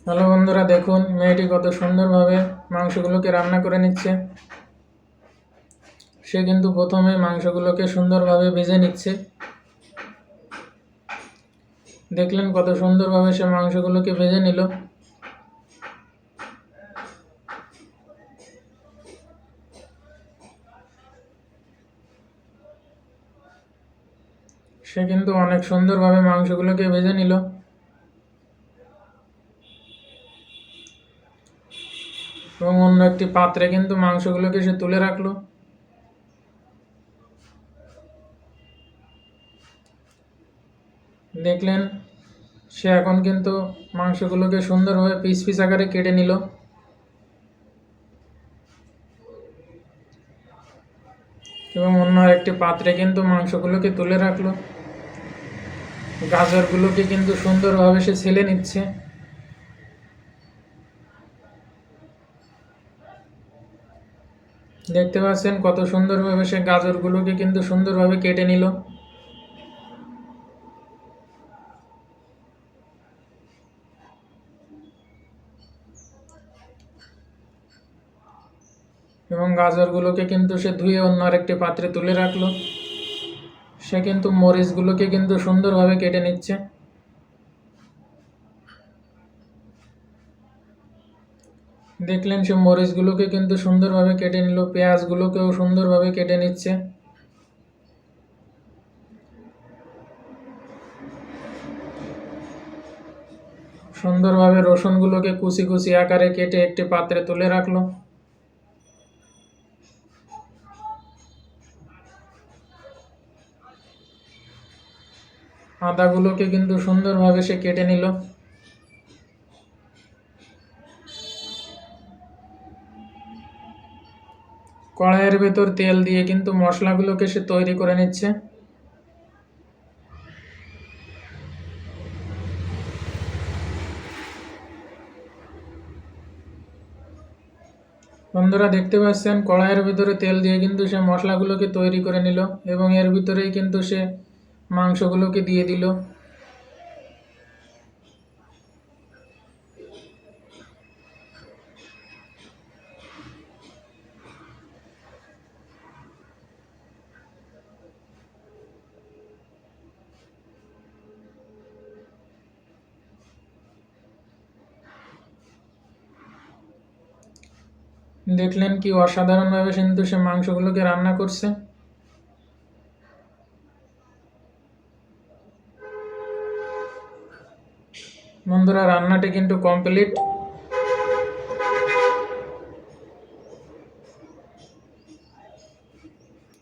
Hello বন্ধুরা, দেখুন মেয়েটি কত সুন্দরভাবে মাংসগুলোকে রান্না করে নিচ্ছে। সে কিন্তু প্রথমে মাংসগুলোকে সুন্দরভাবে ভেজে নিচ্ছে। দেখলেন কত সুন্দরভাবে সে মাংসগুলোকে ভেজে নিল। সে কিন্তু অনেক সুন্দরভাবে মাংসগুলোকে ভেজে নিল এবং অন্য একটি পাত্রে কিন্তু মাংসগুলোকে সে তুলে রাখলো। দেখলেন সে এখন কিন্তু মাংসগুলোকে সুন্দরভাবে পিস পিস আকারে কেটে নিল এবং অন্য একটি পাত্রে কিন্তু মাংসগুলোকে তুলে রাখলো। গাজরগুলোকে কিন্তু সুন্দরভাবে সে ছেলে নিচ্ছে। দেখতে পাচ্ছেন কত সুন্দরভাবে সে গাজরগুলোকে কিন্তু সুন্দরভাবে কেটে নিল এবং গাজরগুলোকে কিন্তু সে ধুয়ে অন্য আরেকটি পাত্রে তুলে রাখলো। সে কিন্তু মরিচগুলোকে কিন্তু সুন্দরভাবে কেটে নিচ্ছে। দেখলেন সে মরিচগুলোকে কিন্তু সুন্দরভাবে কেটে নিল, পেঁয়াজগুলোকেও সুন্দরভাবে কেটে নিচ্ছে। সুন্দরভাবে রসুনগুলোকে কুচি কুচি আকারে কেটে একটি পাত্রে তুলে রাখলো। আদাগুলোকে কিন্তু সুন্দরভাবে সে কেটে নিল। কড়াইয়ের ভেতর তেল দিয়ে কিন্তু মশলাগুলোকে সে তৈরি করে নিচ্ছে। বন্ধুরা দেখতে পাচ্ছেন কড়াইয়ের ভিতরে তেল দিয়ে কিন্তু সে মশলাগুলোকে তৈরি করে নিল এবং এর ভিতরেই কিন্তু সে মাংসগুলোকে দিয়ে দিল। দেখলেন কি অসাধারণভাবে কিন্তু সে মাংসগুলোকে রান্না করছে। বন্ধুরা রান্নাটি কিন্তু কমপ্লিট।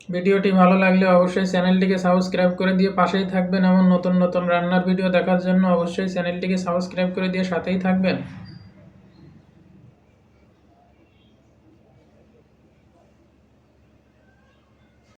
ভিডিওটি ভালো লাগলে অবশ্যই চ্যানেলটিকে সাবস্ক্রাইব করে দিয়ে পাশেই থাকবেন এবং নতুন নতুন রান্নার ভিডিও দেখার জন্য অবশ্যই চ্যানেলটিকে সাবস্ক্রাইব করে দিয়ে সাথেই থাকবেন।